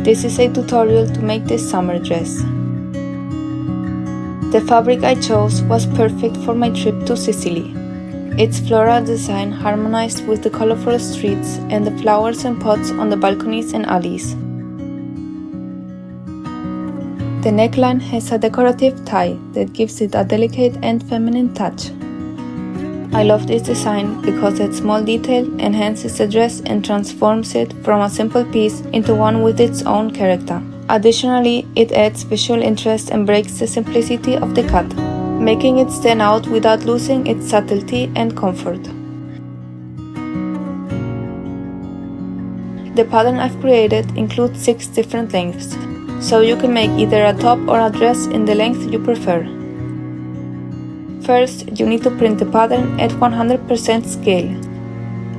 This is a tutorial to make this summer dress. The fabric I chose was perfect for my trip to Sicily. Its floral design harmonized with the colorful streets and the flowers and pots on the balconies and alleys. The neckline has a decorative tie that gives it a delicate and feminine touch. I love this design because its small detail enhances the dress and transforms it from a simple piece into one with its own character. Additionally, it adds visual interest and breaks the simplicity of the cut, making it stand out without losing its subtlety and comfort. The pattern I've created includes 6 different lengths, so you can make either a top or a dress in the length you prefer. First, you need to print the pattern at 100% scale.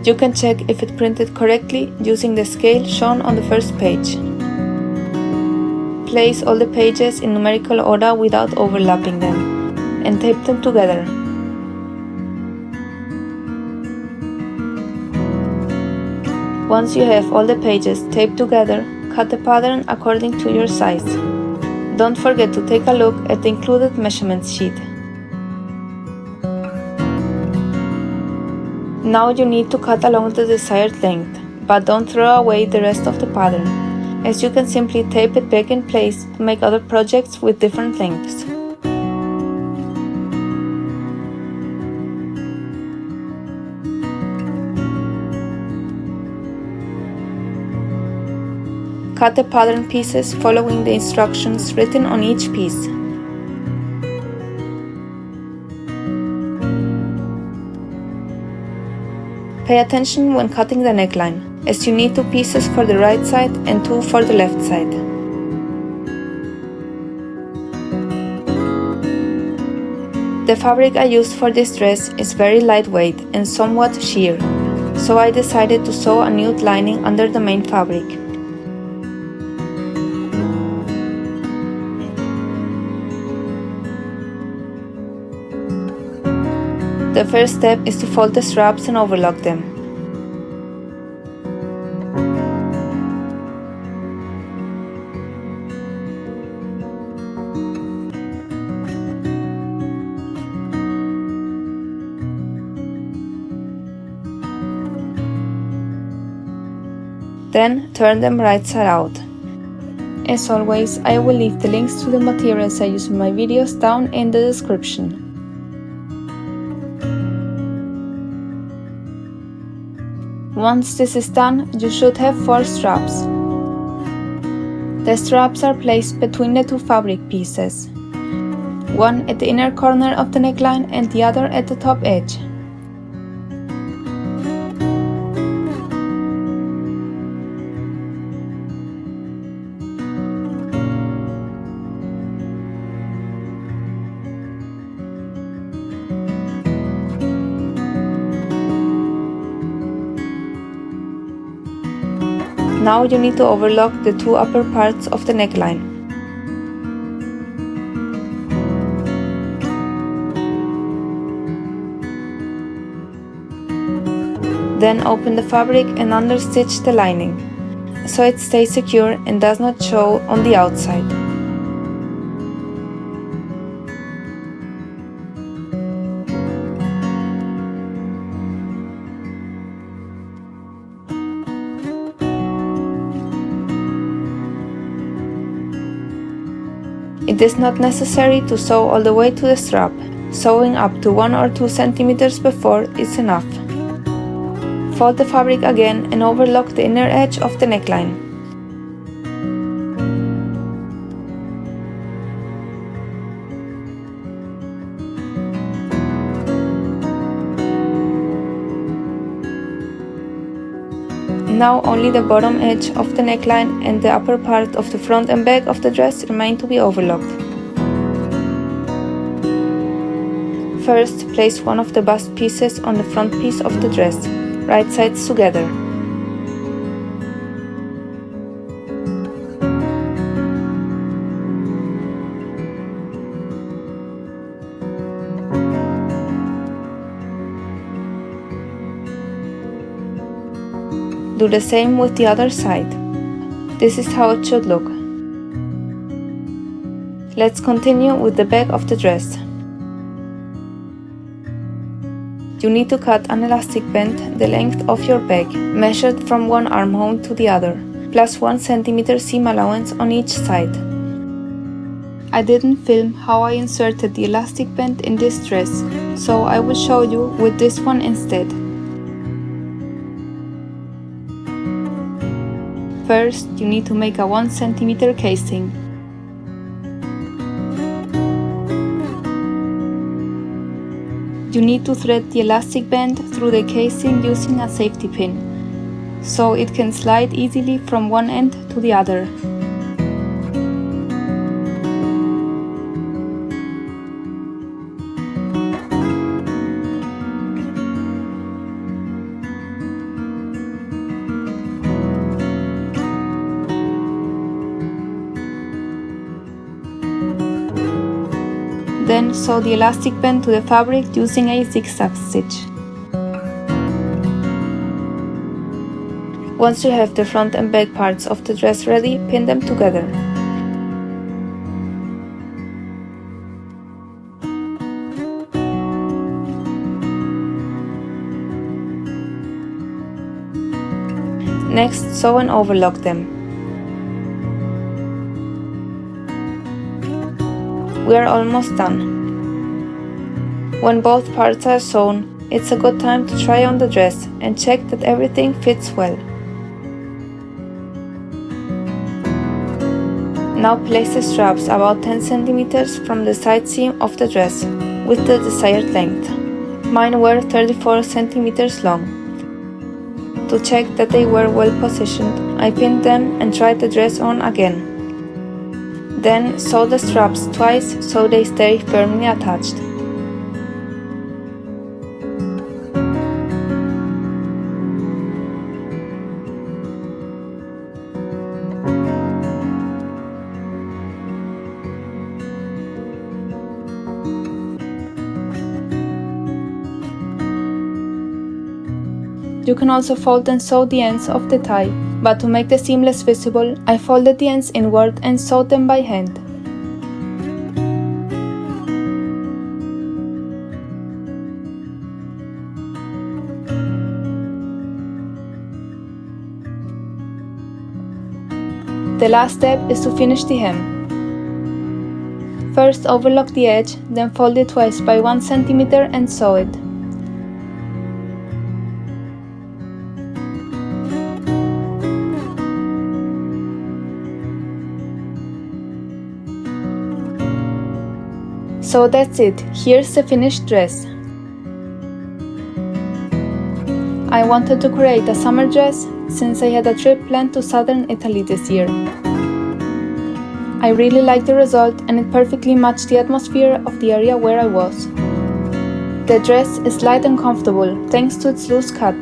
You can check if it printed correctly using the scale shown on the first page. Place all the pages in numerical order without overlapping them, and tape them together. Once you have all the pages taped together, cut the pattern according to your size. Don't forget to take a look at the included measurement sheet. Now you need to cut along the desired length, but don't throw away the rest of the pattern, as you can simply tape it back in place to make other projects with different lengths. Cut the pattern pieces following the instructions written on each piece. Pay attention when cutting the neckline, as you need 2 pieces for the right side and 2 for the left side. The fabric I used for this dress is very lightweight and somewhat sheer, so I decided to sew a nude lining under the main fabric. The first step is to fold the straps and overlock them. Then turn them right side out. As always, I will leave the links to the materials I use in my videos down in the description. Once this is done, you should have 4 straps. The straps are placed between the 2 fabric pieces, one at the inner corner of the neckline and the other at the top edge. Now you need to overlock the 2 upper parts of the neckline. Then open the fabric and understitch the lining, so it stays secure and does not show on the outside. It is not necessary to sew all the way to the strap. Sewing up to 1 or 2 centimeters before is enough. Fold the fabric again and overlock the inner edge of the neckline. Now only the bottom edge of the neckline and the upper part of the front and back of the dress remain to be overlocked. First, place one of the bust pieces on the front piece of the dress, right sides together. Do the same with the other side. This is how it should look. Let's continue with the back of the dress. You need to cut an elastic band the length of your bag, measured from one armhole to the other, plus 1 cm seam allowance on each side. I didn't film how I inserted the elastic band in this dress, so I will show you with this one instead. First, you need to make a 1 cm casing. You need to thread the elastic band through the casing using a safety pin, so it can slide easily from one end to the other. Then sew the elastic band to the fabric using a zigzag stitch. Once you have the front and back parts of the dress ready, pin them together. Next, sew and overlock them. We are almost done. When both parts are sewn, it's a good time to try on the dress and check that everything fits well. Now place the straps about 10 cm from the side seam of the dress with the desired length. Mine were 34 cm long. To check that they were well positioned, I pinned them and tried the dress on again. Then sew the straps twice so they stay firmly attached. You can also fold and sew the ends of the tie, but to make the seam less visible, I folded the ends inward and sewed them by hand. The last step is to finish the hem. First overlock the edge, then fold it twice by 1 cm and sew it. So that's it, here's the finished dress. I wanted to create a summer dress since I had a trip planned to southern Italy this year. I really liked the result and it perfectly matched the atmosphere of the area where I was. The dress is light and comfortable thanks to its loose cut.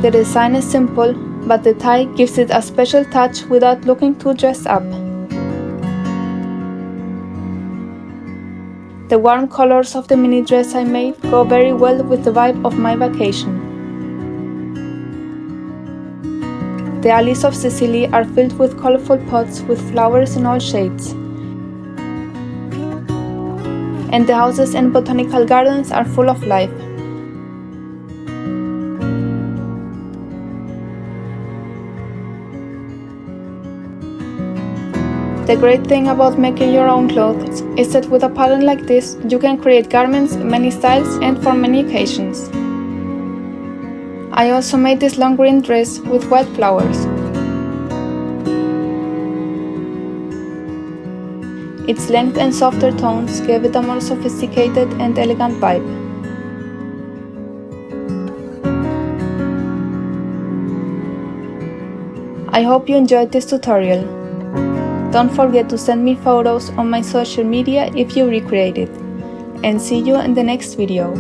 The design is simple, but the tie gives it a special touch without looking too dressed up. The warm colors of the mini dress I made go very well with the vibe of my vacation. The alleys of Sicily are filled with colorful pots with flowers in all shades. And the houses and botanical gardens are full of life. The great thing about making your own clothes is that with a pattern like this, you can create garments in many styles and for many occasions. I also made this long green dress with white flowers. Its length and softer tones gave it a more sophisticated and elegant vibe. I hope you enjoyed this tutorial. Don't forget to send me photos on my social media if you recreate it. And see you in the next video.